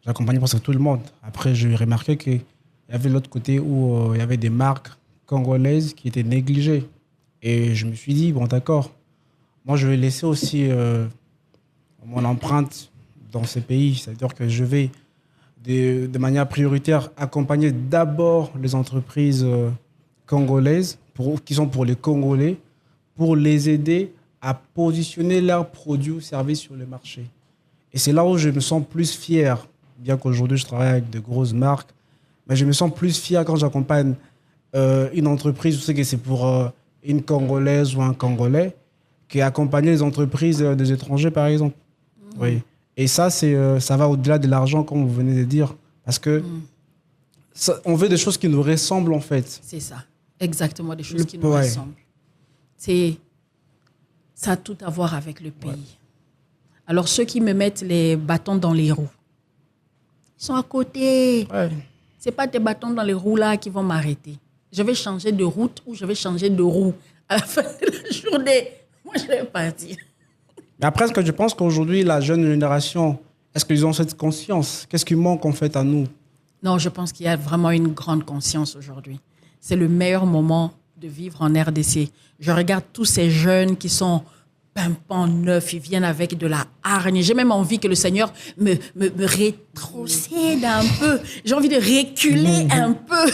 [SPEAKER 2] j'accompagnais presque tout le monde. Après, j'ai remarqué qu'il y avait l'autre côté où il y avait des marques congolaises qui étaient négligées. Et je me suis dit, bon, d'accord, moi, je vais laisser aussi mon empreinte dans ces pays. C'est-à-dire que je vais, de manière prioritaire, accompagner d'abord les entreprises congolaises, qui sont pour les Congolais, pour les aider à positionner leurs produits ou services sur le marché. Et c'est là où je me sens plus fier, bien qu'aujourd'hui je travaille avec de grosses marques, mais je me sens plus fier quand j'accompagne une entreprise, je sais que c'est pour une Congolaise ou un Congolais, qu'accompagner les entreprises des étrangers, par exemple. Oui. Et ça, ça va au-delà de l'argent, comme vous venez de dire, parce que on veut des choses qui nous ressemblent, en fait.
[SPEAKER 1] C'est ça, exactement, des choses qui nous ressemblent. Ça a tout à voir avec le pays. Ouais. Alors, ceux qui me mettent les bâtons dans les roues, ils sont à côté. Ouais. Ce n'est pas tes bâtons dans les roues là qui vont m'arrêter. Je vais changer de route ou je vais changer de roue. À la fin de la journée, moi, je vais partir.
[SPEAKER 2] Mais après, est-ce que je pense qu'aujourd'hui, la jeune génération, est-ce qu'ils ont cette conscience? Qu'est-ce qui manque en fait à nous?
[SPEAKER 1] Non, je pense qu'il y a vraiment une grande conscience aujourd'hui. C'est le meilleur moment de vivre en RDC. Je regarde tous ces jeunes qui sont pimpants, neufs, ils viennent avec de la hargne. J'ai même envie que le Seigneur me rétrocède un peu. J'ai envie de reculer un peu.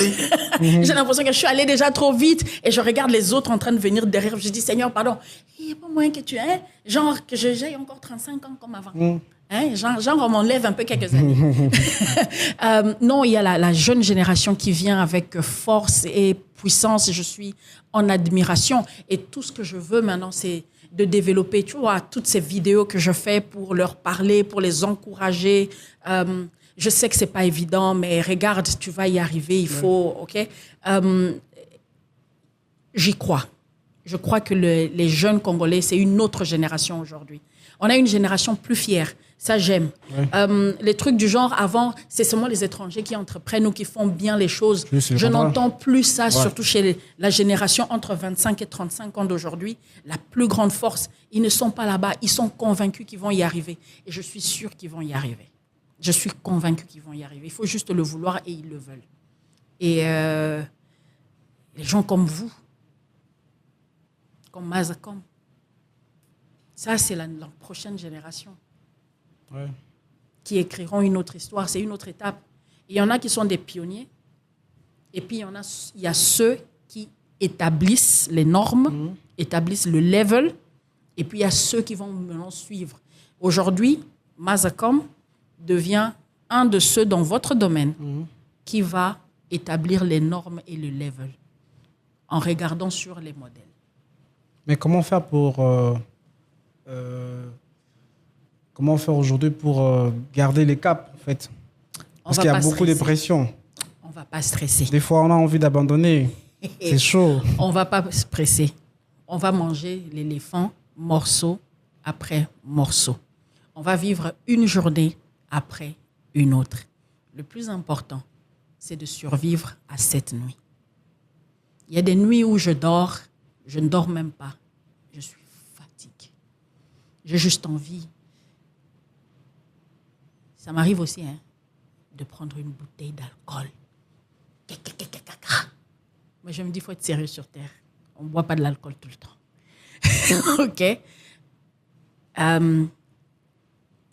[SPEAKER 1] J'ai l'impression que je suis allée déjà trop vite et je regarde les autres en train de venir derrière. Je dis, Seigneur, pardon, il n'y a pas moyen que tu aies, genre que j'ai encore 35 ans comme avant. Hein, genre, on m'enlève un peu quelques années. Non, il y a la jeune génération qui vient avec force et puissance. Je suis en admiration. Et tout ce que je veux maintenant, c'est de développer, tu vois, toutes ces vidéos que je fais pour leur parler, pour les encourager. Je sais que c'est pas évident, mais regarde, tu vas y arriver, il faut, ok? J'y crois. Je crois que les jeunes Congolais, c'est une autre génération aujourd'hui. On a une génération plus fière. Ça, j'aime. Ouais. Les trucs du genre, avant, c'est seulement les étrangers qui entreprennent ou qui font bien les choses. Je n'entends plus ça, surtout chez la génération entre 25 et 35 ans d'aujourd'hui. La plus grande force, ils ne sont pas là-bas. Ils sont convaincus qu'ils vont y arriver. Et je suis sûre qu'ils vont y arriver. Je suis convaincue qu'ils vont y arriver. Il faut juste le vouloir et ils le veulent. Et les gens comme vous, comme Mazacom, ça, c'est la prochaine génération. Ouais. Qui écriront une autre histoire, c'est une autre étape. Il y en a qui sont des pionniers, et puis il y a ceux qui établissent les normes, établissent le level, et puis il y a ceux qui vont maintenant suivre. Aujourd'hui, Mazacom devient un de ceux dans votre domaine qui va établir les normes et le level en regardant sur les modèles.
[SPEAKER 2] Mais comment faire comment faire aujourd'hui pour garder les caps, en fait? Parce qu'il y a beaucoup de pression.
[SPEAKER 1] On ne va pas stresser.
[SPEAKER 2] Des fois, on a envie d'abandonner. C'est chaud.
[SPEAKER 1] On ne va pas se presser. On va manger l'éléphant morceau après morceau. On va vivre une journée après une autre. Le plus important, c'est de survivre à cette nuit. Il y a des nuits où je dors, je ne dors même pas. Je suis fatiguée. J'ai juste envie. Ça m'arrive aussi de prendre une bouteille d'alcool. Mais je me dis, il faut être sérieux sur Terre. On ne boit pas de l'alcool tout le temps. OK?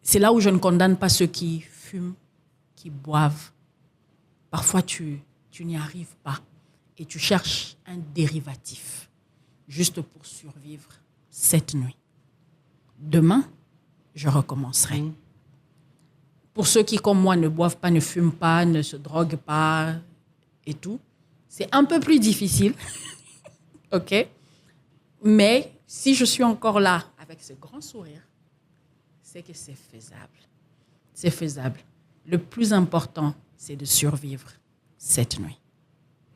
[SPEAKER 1] C'est là où je ne condamne pas ceux qui fument, qui boivent. Parfois, tu n'y arrives pas et tu cherches un dérivatif juste pour survivre cette nuit. Demain, je recommencerai. Pour ceux qui, comme moi, ne boivent pas, ne fument pas, ne se droguent pas et tout, c'est un peu plus difficile. OK? Mais si je suis encore là avec ce grand sourire, c'est que c'est faisable. C'est faisable. Le plus important, c'est de survivre cette nuit.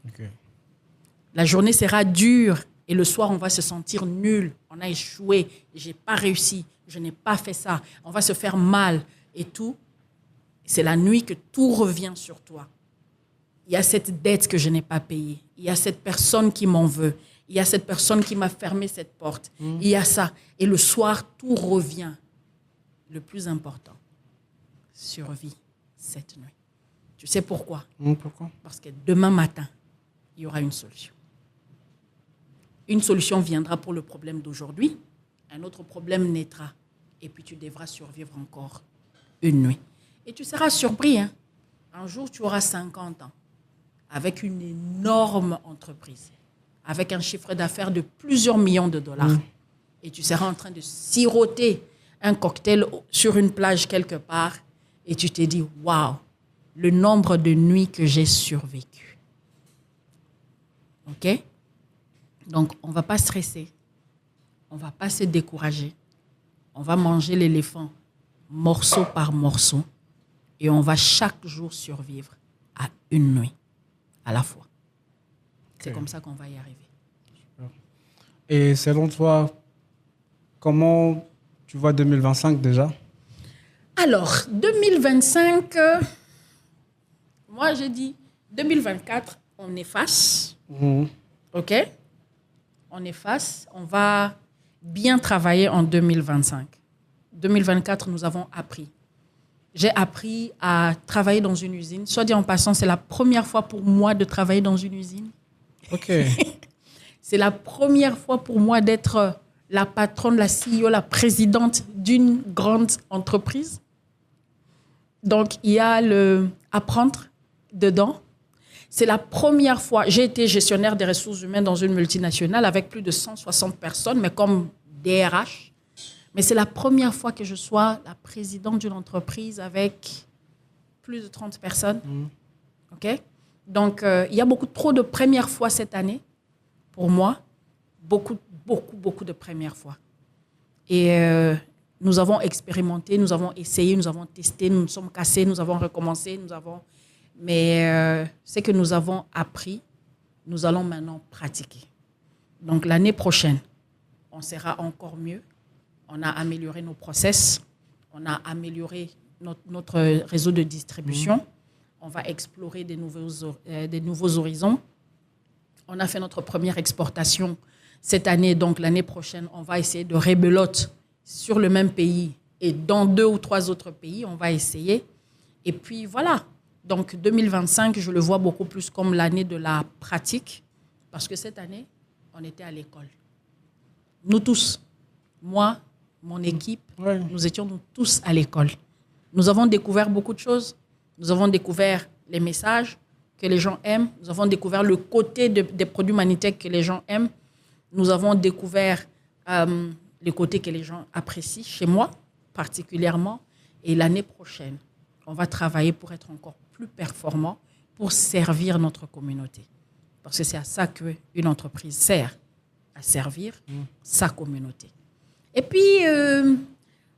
[SPEAKER 2] Okay.
[SPEAKER 1] La journée sera dure et le soir, on va se sentir nul. On a échoué, je n'ai pas réussi, je n'ai pas fait ça. On va se faire mal et tout. C'est la nuit que tout revient sur toi. Il y a cette dette que je n'ai pas payée. Il y a cette personne qui m'en veut. Il y a cette personne qui m'a fermé cette porte. Il y a ça. Et le soir, tout revient. Le plus important, survie cette nuit. Tu sais pourquoi?
[SPEAKER 2] Pourquoi?
[SPEAKER 1] Parce que demain matin, il y aura une solution. Une solution viendra pour le problème d'aujourd'hui. Un autre problème naîtra. Et puis tu devras survivre encore une nuit. Et tu seras surpris. Un jour, tu auras 50 ans avec une énorme entreprise, avec un chiffre d'affaires de plusieurs millions de dollars. Et tu seras en train de siroter un cocktail sur une plage quelque part et tu te dis, waouh, le nombre de nuits que j'ai survécu. OK? Donc, on ne va pas stresser. On ne va pas se décourager. On va manger l'éléphant morceau par morceau et on va chaque jour survivre à une nuit à la fois. C'est comme ça qu'on va y arriver.
[SPEAKER 2] Super. Et selon toi, comment tu vois 2025 déjà?
[SPEAKER 1] Alors, 2025, moi j'ai dit 2024, on efface. OK? On efface. On va bien travailler en 2025. 2024, nous avons appris. J'ai appris à travailler dans une usine. Soit dit en passant, c'est la première fois pour moi de travailler dans une usine.
[SPEAKER 2] OK.
[SPEAKER 1] C'est la première fois pour moi d'être la patronne, la CEO, la présidente d'une grande entreprise. Donc, il y a le apprendre dedans. C'est la première fois. J'ai été gestionnaire des ressources humaines dans une multinationale avec plus de 160 personnes, mais comme DRH. Mais c'est la première fois que je sois la présidente d'une entreprise avec plus de 30 personnes. OK? Donc, il y a trop de premières fois cette année pour moi. Beaucoup de premières fois. Et nous avons expérimenté, nous avons essayé, nous avons testé, nous nous sommes cassés, nous avons recommencé, mais ce que nous avons appris, nous allons maintenant pratiquer. Donc l'année prochaine, on sera encore mieux. On a amélioré nos process, on a amélioré notre réseau de distribution. On va explorer des nouveaux horizons. On a fait notre première exportation cette année, donc l'année prochaine, on va essayer de rebelote sur le même pays et dans 2 ou 3 autres pays, on va essayer. Et puis voilà, donc 2025, je le vois beaucoup plus comme l'année de la pratique parce que cette année, on était à l'école. Nous tous, moi, mon équipe, nous étions tous à l'école. Nous avons découvert beaucoup de choses. Nous avons découvert les messages que les gens aiment. Nous avons découvert le côté des produits Manitech que les gens aiment. Nous avons découvert les côtés que les gens apprécient, chez moi particulièrement. Et l'année prochaine, on va travailler pour être encore plus performant, pour servir notre communauté. Parce que c'est à ça qu'une entreprise sert, à servir sa communauté. Et puis,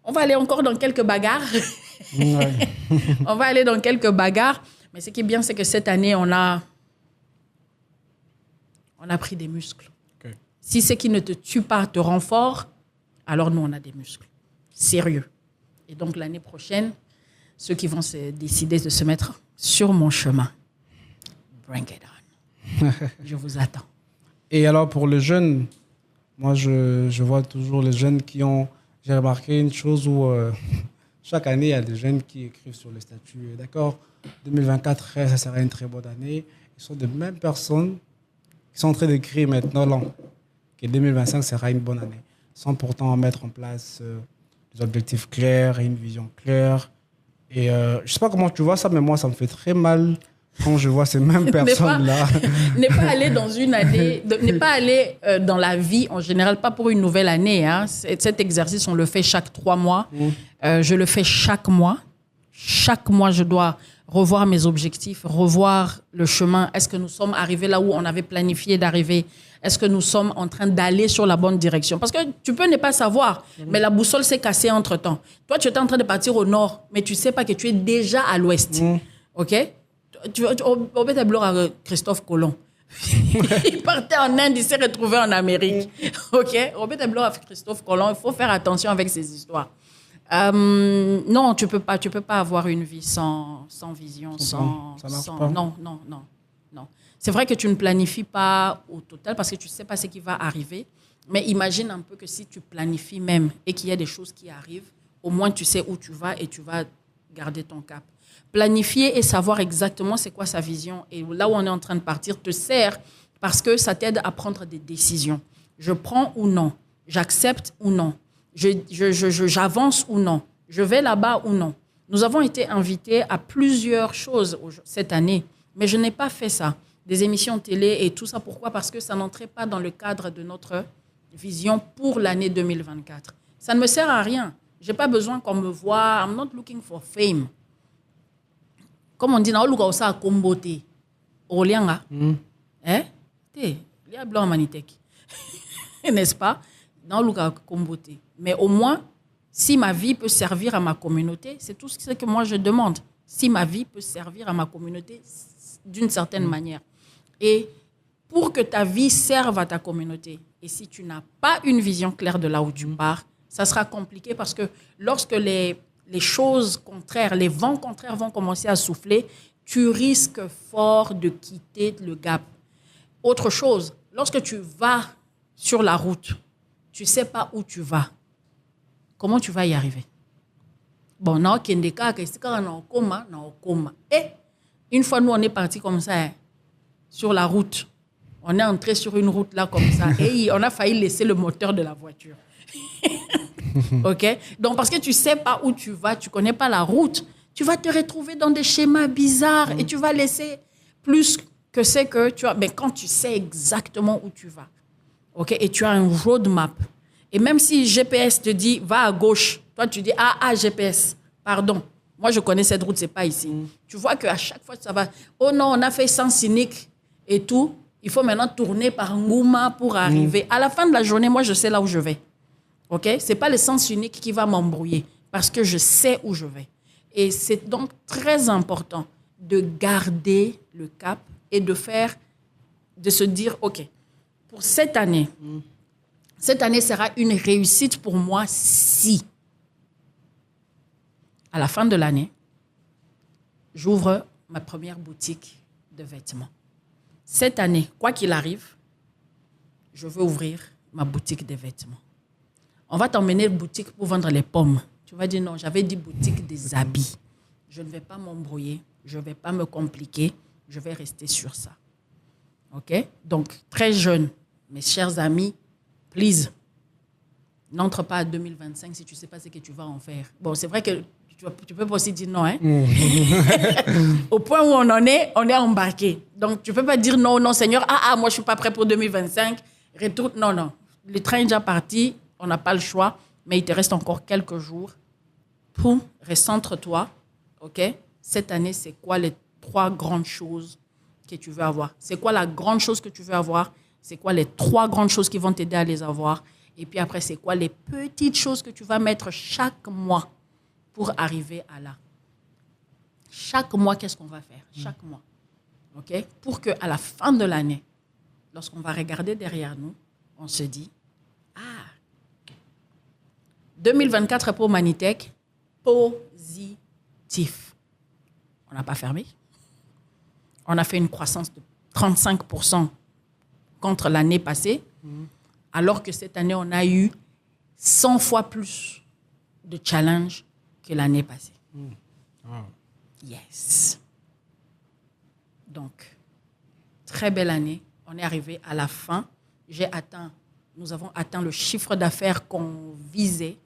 [SPEAKER 1] on va aller encore dans quelques bagarres. On va aller dans quelques bagarres. Mais ce qui est bien, c'est que cette année, on a pris des muscles. Okay. Si ce qui ne te tue pas te rend fort, alors nous, on a des muscles. Sérieux. Et donc, l'année prochaine, ceux qui vont se décider de se mettre sur mon chemin, bring it on. Je vous attends.
[SPEAKER 2] Et alors, pour les jeunes, moi, je vois toujours les jeunes qui ont j'ai remarqué une chose où chaque année, il y a des jeunes qui écrivent sur le statut. D'accord, 2024, ça sera une très bonne année. Ils sont de mêmes personnes qui sont en train d'écrire maintenant là, que 2025 sera une bonne année, sans pourtant mettre en place des objectifs clairs et une vision claire. Et je ne sais pas comment tu vois ça, mais moi, ça me fait très mal quand je vois ces mêmes personnes-là.
[SPEAKER 1] N'est pas aller dans une année, n'est pas aller dans la vie en général, pas pour une nouvelle année. Hein. Cet exercice, on le fait chaque 3 mois. Je le fais chaque mois. Chaque mois, je dois revoir mes objectifs, revoir le chemin. Est-ce que nous sommes arrivés là où on avait planifié d'arriver? Est-ce que nous sommes en train d'aller sur la bonne direction? Parce que tu peux ne pas savoir, mais la boussole s'est cassée entre-temps. Toi, tu étais en train de partir au nord, mais tu ne sais pas que tu es déjà à l'ouest. OK? Au Christophe Colomb. Il partait en Inde, il s'est retrouvé en Amérique. OK? Robert Tablor a fait Christophe Colomb. Il faut faire attention avec ces histoires. Non, tu peux pas avoir une vie sans vision, sans.
[SPEAKER 2] Ça marche pas.
[SPEAKER 1] Non. C'est vrai que tu ne planifies pas au total parce que tu ne sais pas ce qui va arriver. Mais imagine un peu que si tu planifies même et qu'il y a des choses qui arrivent, au moins tu sais où tu vas et tu vas garder ton cap. Planifier et savoir exactement c'est quoi sa vision et là où on est en train de partir te sert parce que ça t'aide à prendre des décisions. Je prends ou non? J'accepte ou non? J'avance ou non? Je vais là-bas ou non? Nous avons été invités à plusieurs choses cette année, mais je n'ai pas fait ça. Des émissions télé et tout ça. Pourquoi? Parce que ça n'entrait pas dans le cadre de notre vision pour l'année 2024. Ça ne me sert à rien. Je n'ai pas besoin qu'on me voie. I'm not looking for fame. Comme on dit, na oluka osa kombote. Olianga. Hein? Il y a blanc manitek. N'est-ce pas? Na oluka kombote. Mais au moins, si ma vie peut servir à ma communauté, c'est tout ce que moi je demande. Si ma vie peut servir à ma communauté d'une certaine manière. Et pour que ta vie serve à ta communauté, et si tu n'as pas une vision claire de là où tu pars, ça sera compliqué parce que lorsque les choses contraires, les vents contraires vont commencer à souffler, tu risques fort de quitter le gap. Autre chose, lorsque tu vas sur la route, tu ne sais pas où tu vas. Comment tu vas y arriver? Bon, et une fois, nous, on est partis comme ça, sur la route. On est entré sur une route là comme ça et on a failli laisser le moteur de la voiture. OK? Donc, parce que tu ne sais pas où tu vas, tu ne connais pas la route, tu vas te retrouver dans des schémas bizarres et tu vas laisser plus que c'est que tu as. Mais quand tu sais exactement où tu vas, OK? Et tu as un roadmap. Et même si GPS te dit va à gauche, toi tu dis GPS, pardon. Moi, je connais cette route, ce n'est pas ici. Tu vois qu'à chaque fois, ça va. Oh non, on a fait sens unique et tout. Il faut maintenant tourner par Ngouma pour arriver. À la fin de la journée, moi, je sais là où je vais. OK? Ce n'est pas le sens unique qui va m'embrouiller parce que je sais où je vais. Et c'est donc très important de garder le cap et de se dire, OK, pour cette année sera une réussite pour moi si, à la fin de l'année, j'ouvre ma première boutique de vêtements. Cette année, quoi qu'il arrive, je veux ouvrir ma boutique de vêtements. On va t'emmener une boutique pour vendre les pommes. Tu vas dire non, j'avais dit boutique des habits. Je ne vais pas m'embrouiller, je ne vais pas me compliquer, je vais rester sur ça. OK? Donc, très jeune, mes chers amis, please, n'entre pas à 2025 si tu ne sais pas ce que tu vas en faire. Bon, c'est vrai que tu peux aussi dire non. Hein? Au point où on en est, on est embarqué. Donc, tu ne peux pas dire non, Seigneur, moi, je ne suis pas prêt pour 2025. Retourne. Non. Le train est déjà parti, on n'a pas le choix, mais il te reste encore quelques jours. Poum, recentre-toi. OK? Cette année, c'est quoi les 3 grandes choses que tu veux avoir? C'est quoi la grande chose que tu veux avoir? C'est quoi les 3 grandes choses qui vont t'aider à les avoir? Et puis après, c'est quoi les petites choses que tu vas mettre chaque mois pour arriver à là? Chaque mois, qu'est-ce qu'on va faire? Chaque mois. OK? Pour qu'à la fin de l'année, lorsqu'on va regarder derrière nous, on se dit, 2024 pour Manitech, positif. On n'a pas fermé. On a fait une croissance de 35% contre l'année passée, alors que cette année, on a eu 100 fois plus de challenge que l'année passée.
[SPEAKER 2] Wow.
[SPEAKER 1] Yes. Donc, très belle année. On est arrivé à la fin. Nous avons atteint le chiffre d'affaires qu'on visait.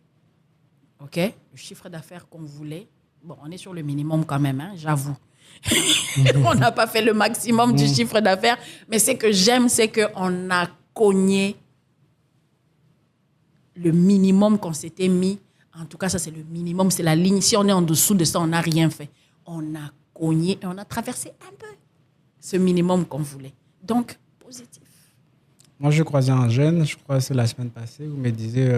[SPEAKER 1] OK? Le chiffre d'affaires qu'on voulait. Bon, on est sur le minimum quand même, hein, j'avoue. On n'a pas fait le maximum du chiffre d'affaires. Mais ce que j'aime, c'est qu'on a cogné le minimum qu'on s'était mis. En tout cas, ça, c'est le minimum. C'est la ligne. Si on est en dessous de ça, on n'a rien fait. On a cogné et on a traversé un peu ce minimum qu'on voulait. Donc, positif.
[SPEAKER 2] Moi, je croisais un jeune, je crois que c'est la semaine passée, où il me disait,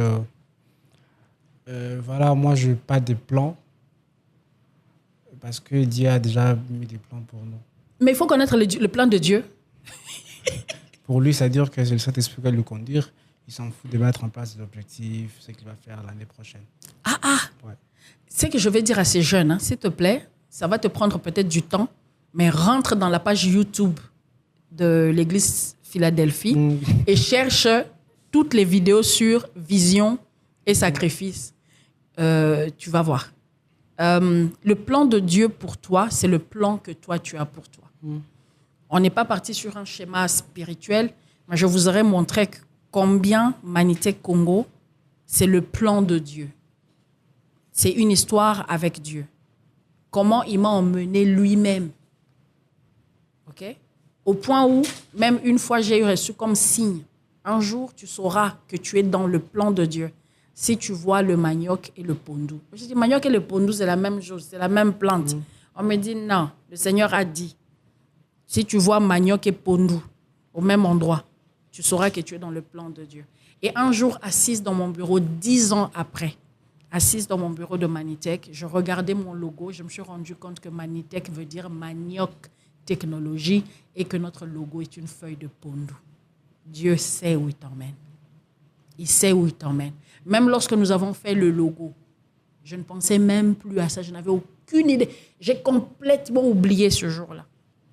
[SPEAKER 2] voilà, moi, je n'ai pas de plan parce que Dieu a déjà mis des plans pour nous.
[SPEAKER 1] Mais il faut connaître le plan de Dieu.
[SPEAKER 2] Pour lui, c'est-à-dire que c'est le Saint-Esprit qui va le conduire. Il s'en fout de mettre en place des objectifs, ce qu'il va faire l'année prochaine.
[SPEAKER 1] Ouais. Ce que je vais dire à ces jeunes, hein, s'il te plaît, ça va te prendre peut-être du temps, mais rentre dans la page YouTube de l'église Philadelphie et cherche toutes les vidéos sur vision et sacrifice. Tu vas voir. Le plan de Dieu pour toi, c'est le plan que toi, tu as pour toi. On n'est pas parti sur un schéma spirituel, mais je vous aurais montré combien Manitech Congo, c'est le plan de Dieu. C'est une histoire avec Dieu. Comment il m'a emmené lui-même. OK? Au point où, même une fois, j'ai reçu comme signe, un jour, tu sauras que tu es dans le plan de Dieu si tu vois le manioc et le pondou. Je dis, manioc et le pondou, c'est la même chose, c'est la même plante. On me dit, non, le Seigneur a dit, si tu vois manioc et pondou au même endroit, tu sauras que tu es dans le plan de Dieu. Et un jour, assise dans mon bureau, 10 ans après, assise dans mon bureau de Manitech, je regardais mon logo, je me suis rendu compte que Manitech veut dire manioc technologie et que notre logo est une feuille de pondou. Dieu sait où il t'emmène. Il sait où il t'emmène. Même lorsque nous avons fait le logo, je ne pensais même plus à ça, je n'avais aucune idée. J'ai complètement oublié ce jour-là.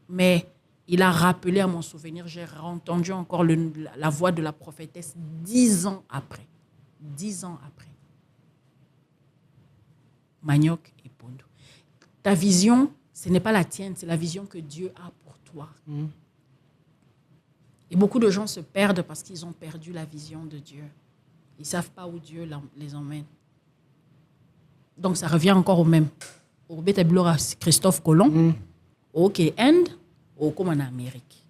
[SPEAKER 1] Mais il a rappelé à mon souvenir, j'ai entendu encore la voix de la prophétesse 10 ans après. 10 ans après. Manioc et pondou. Ta vision, ce n'est pas la tienne, c'est la vision que Dieu a pour toi. Et beaucoup de gens se perdent parce qu'ils ont perdu la vision de Dieu. Ils ne savent pas où Dieu les emmène. Donc, ça revient encore au même. Au Bétablora, Christophe Colomb, au End, au comme en Amérique.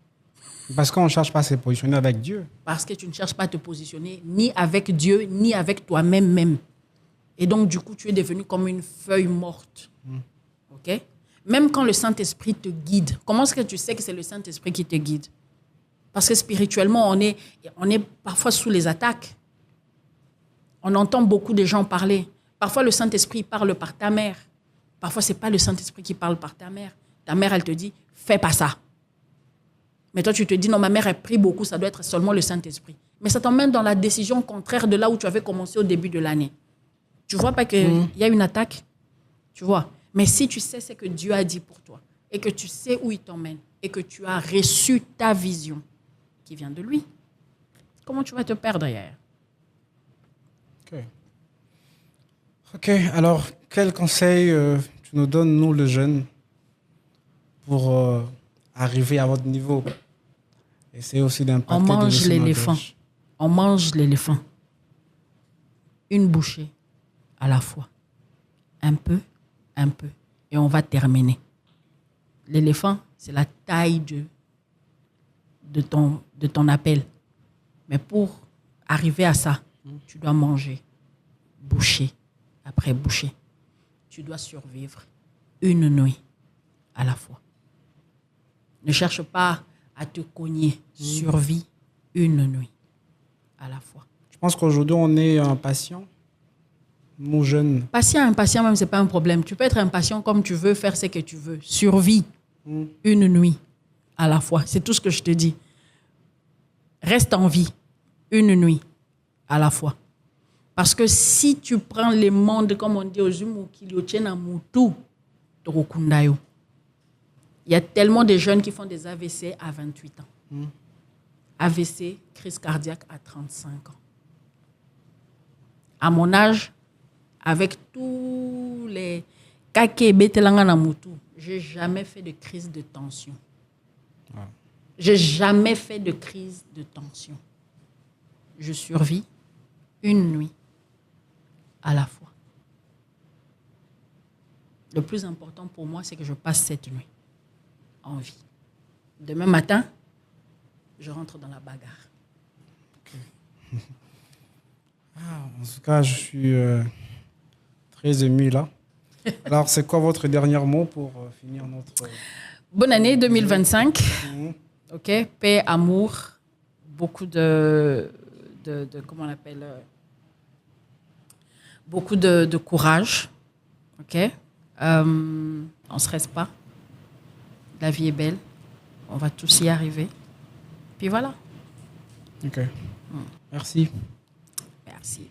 [SPEAKER 2] Parce qu'on ne cherche pas à se positionner avec Dieu.
[SPEAKER 1] Parce que tu ne cherches pas à te positionner ni avec Dieu, ni avec toi-même même. Et donc, du coup, tu es devenu comme une feuille morte. OK? Même quand le Saint-Esprit te guide, comment est-ce que tu sais que c'est le Saint-Esprit qui te guide? Parce que spirituellement, on est parfois sous les attaques. On entend beaucoup de gens parler. Parfois, le Saint-Esprit parle par ta mère. Parfois, ce n'est pas le Saint-Esprit qui parle par ta mère. Ta mère, elle te dit, fais pas ça. Mais toi, tu te dis, non, ma mère, elle prie beaucoup, ça doit être seulement le Saint-Esprit. Mais ça t'emmène dans la décision contraire de là où tu avais commencé au début de l'année. Tu vois pas qu'il y a une attaque? Tu vois? Mais si tu sais ce que Dieu a dit pour toi et que tu sais où il t'emmène et que tu as reçu ta vision qui vient de lui, comment tu vas te perdre hier?
[SPEAKER 2] Ok, alors, quel conseil tu nous donnes, nous, les jeunes, pour arriver à votre niveau? Essayer aussi d'impacter.
[SPEAKER 1] On mange l'éléphant. On mange l'éléphant. Une bouchée à la fois. Un peu. Et on va terminer. L'éléphant, c'est la taille de ton appel. Mais pour arriver à ça, tu dois manger bouchée après bouchée. Tu dois survivre une nuit à la fois. Ne cherche pas à te cogner. Survis une nuit à la fois.
[SPEAKER 2] Je pense qu'aujourd'hui, on est impatient. Nous, jeunes.
[SPEAKER 1] Impatient même, ce n'est pas un problème. Tu peux être impatient comme tu veux, faire ce que tu veux. Survis une nuit à la fois. C'est tout ce que je te dis. Reste en vie une nuit à la fois. Parce que si tu prends les mondes, comme on dit aux humains, il y a tellement de jeunes qui font des AVC à 28 ans. AVC, crise cardiaque à 35 ans. à mon âge, avec tous les kake betelanga na mutu, j'ai jamais fait de crise de tension. Ah. J'ai jamais fait de crise de tension. Je survis une nuit à la fois. Le plus important pour moi, c'est que je passe cette nuit en vie. Demain matin, je rentre dans la bagarre.
[SPEAKER 2] Okay. En tout cas, je suis très ému là. Alors, c'est quoi votre dernier mot pour finir notre...
[SPEAKER 1] Bonne année 2025. OK, paix, amour, beaucoup de comment on appelle, beaucoup de courage. OK, on ne se reste pas. La vie est belle. On va tous y arriver. Puis voilà.
[SPEAKER 2] OK. Merci.
[SPEAKER 1] Merci.